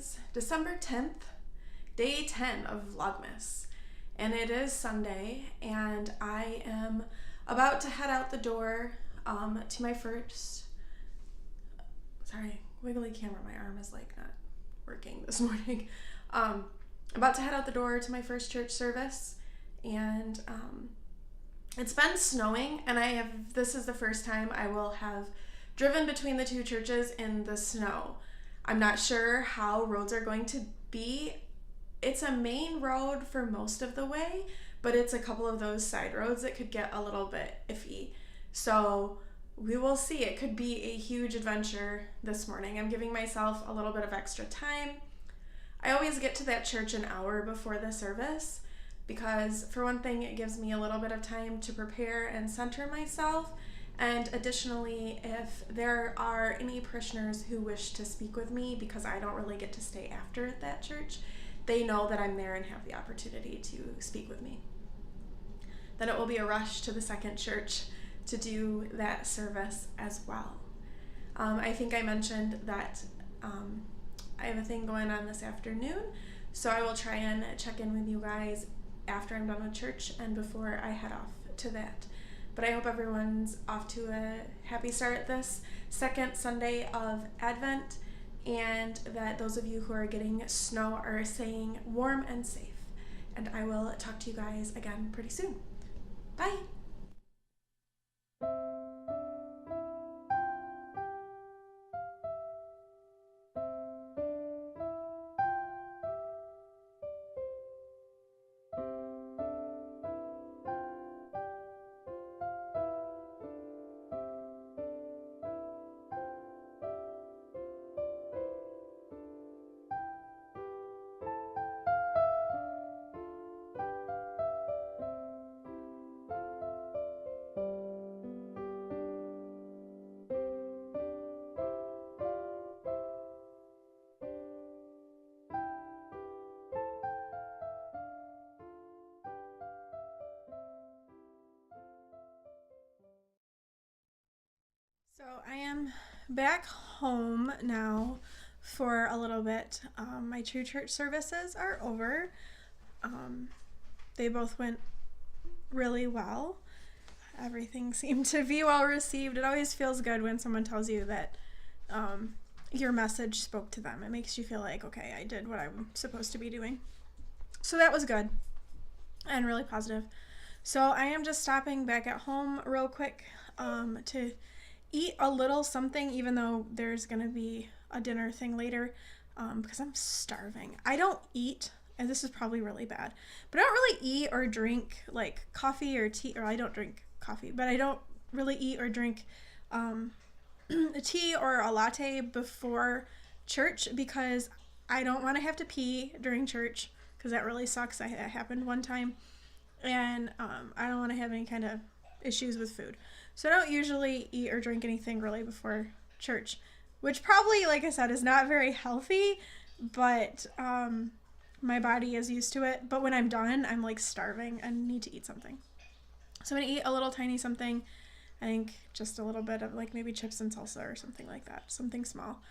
is December 10th, day 10 of Vlogmas, and it is Sunday, and I am about to head out the door to my first, wiggly camera, my arm is like not working this morning. About to head out the door to my first church service, and it's been snowing, and this is the first time I will have driven between the two churches in the snow. I'm not sure how roads are going to be. It's a main road for most of the way, but it's a couple of those side roads that could get a little bit iffy. So we will see. It could be a huge adventure this morning. I'm giving myself a little bit of extra time. I always get to that church an hour before the service because, for one thing, it gives me a little bit of time to prepare and center myself. And additionally, if there are any parishioners who wish to speak with me, because I don't really get to stay after at that church, they know that I'm there and have the opportunity to speak with me. Then it will be a rush to the second church to do that service as well. I think I mentioned that I have a thing going on this afternoon, so I will try and check in with you guys after I'm done with church and before I head off to that. But I hope everyone's off to a happy start this second Sunday of Advent, and that those of you who are getting snow are staying warm and safe. And I will talk to you guys again pretty soon. Bye! So I am back home now for a little bit. My two church services are over. They both went really well. Everything seemed to be well received. It always feels good when someone tells you that your message spoke to them. It makes you feel like, okay, I did what I'm supposed to be doing. So that was good and really positive. So I am just stopping back at home real quick to eat a little something, even though there's gonna be a dinner thing later, because I'm starving. I don't eat, and this is probably really bad, but I don't really eat or drink like coffee or tea, or I don't drink coffee, but I don't really eat or drink a tea or a latte before church because I don't want to have to pee during church, because that really sucks. That happened one time, and I don't want to have any kind of issues with food. So I don't usually eat or drink anything really before church, which probably, like I said, is not very healthy, but my body is used to it. But when I'm done, I'm like starving and need to eat something. So I'm going to eat a little tiny something. I think just a little bit of like maybe chips and salsa or something like that, something small.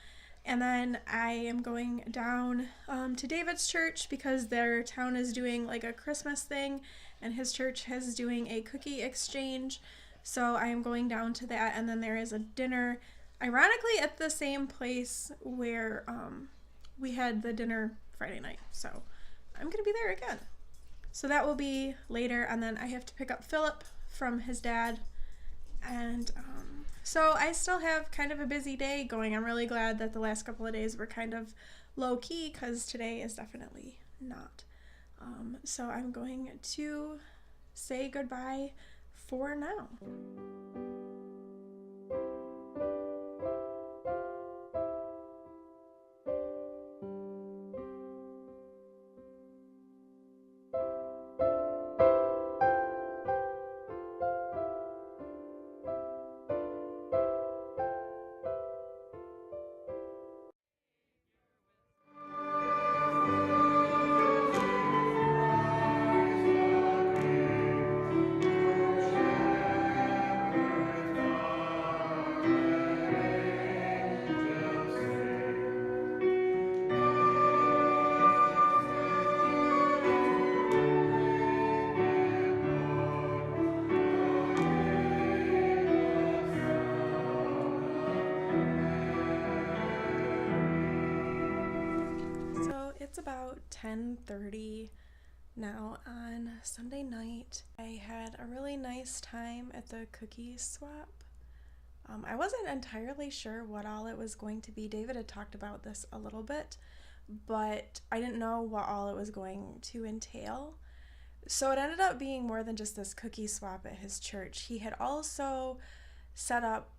And then I am going down to David's church because their town is doing like a Christmas thing, and his church is doing a cookie exchange. So I am going down to that, and then there is a dinner, ironically at the same place where we had the dinner Friday night. So I'm going to be there again. So that will be later, and then I have to pick up Philip from his dad. And so I still have kind of a busy day going. I'm really glad that the last couple of days were kind of low-key, because today is definitely not. So I'm going to say goodbye for now. it's about 10:30 now on Sunday night. I had a really nice time at the cookie swap. I wasn't entirely sure what all it was going to be. David had talked about this a little bit, but I didn't know what all it was going to entail. So it ended up being more than just this cookie swap at his church. He had also set up,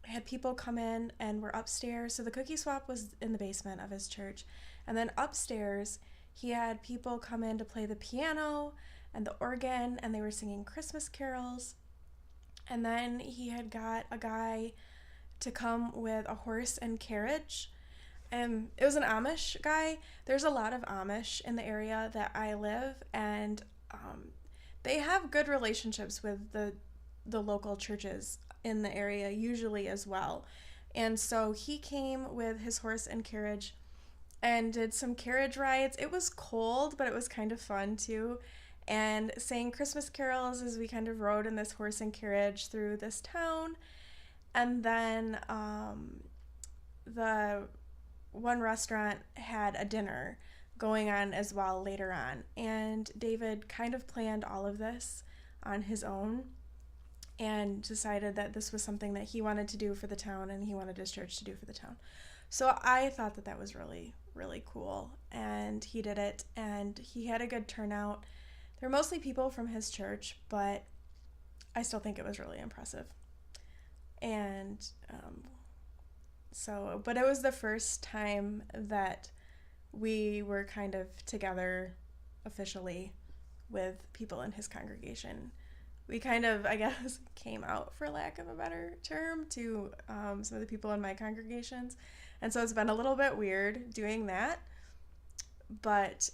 had people come in and were upstairs. So the cookie swap was in the basement of his church. And then upstairs, he had people come in to play the piano and the organ, and they were singing Christmas carols. And then he had got a guy to come with a horse and carriage. It was an Amish guy. There's a lot of Amish in the area that I live, and they have good relationships with the local churches in the area usually as well. And so he came with his horse and carriage and did some carriage rides. It was cold, but it was kind of fun too. And sang Christmas carols as we kind of rode in this horse and carriage through this town. And then the one restaurant had a dinner going on as well later on. And David kind of planned all of this on his own and decided that this was something that he wanted to do for the town and he wanted his church to do for the town. So I thought that that was really, really cool. And he did it, and he had a good turnout. They're mostly people from his church, but I still think it was really impressive. And but it was the first time that we were kind of together officially with people in his congregation. We kind of, I guess, came out, for lack of a better term, to some of the people in my congregations. And so it's been a little bit weird doing that, but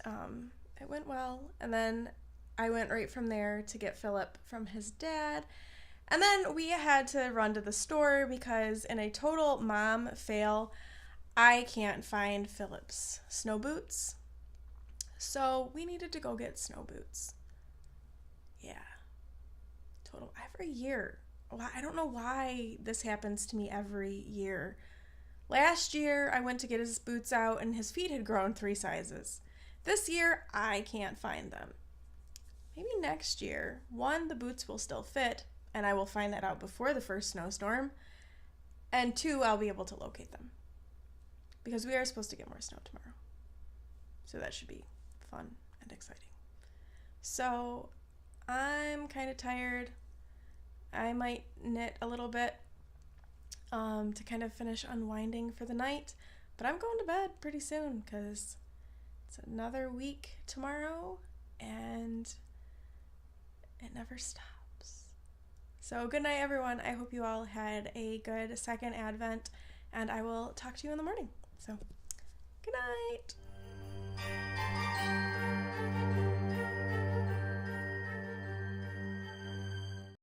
it went well. And then I went right from there to get Philip from his dad. And then we had to run to the store because in a total mom fail, I can't find Philip's snow boots. So we needed to go get snow boots. Yeah. Total. Every year. I don't know why this happens to me every year. Last year, I went to get his boots out and his feet had grown 3 sizes. This year, I can't find them. Maybe next year, 1, the boots will still fit, and I will find that out before the first snowstorm, and 2, I'll be able to locate them. Because we are supposed to get more snow tomorrow. So that should be fun and exciting. So, I'm kind of tired. I might knit a little bit to kind of finish unwinding for the night, but I'm going to bed pretty soon because it's another week tomorrow, and it never stops. So good night, everyone. I hope you all had a good second Advent, and I will talk to you in the morning. So good night.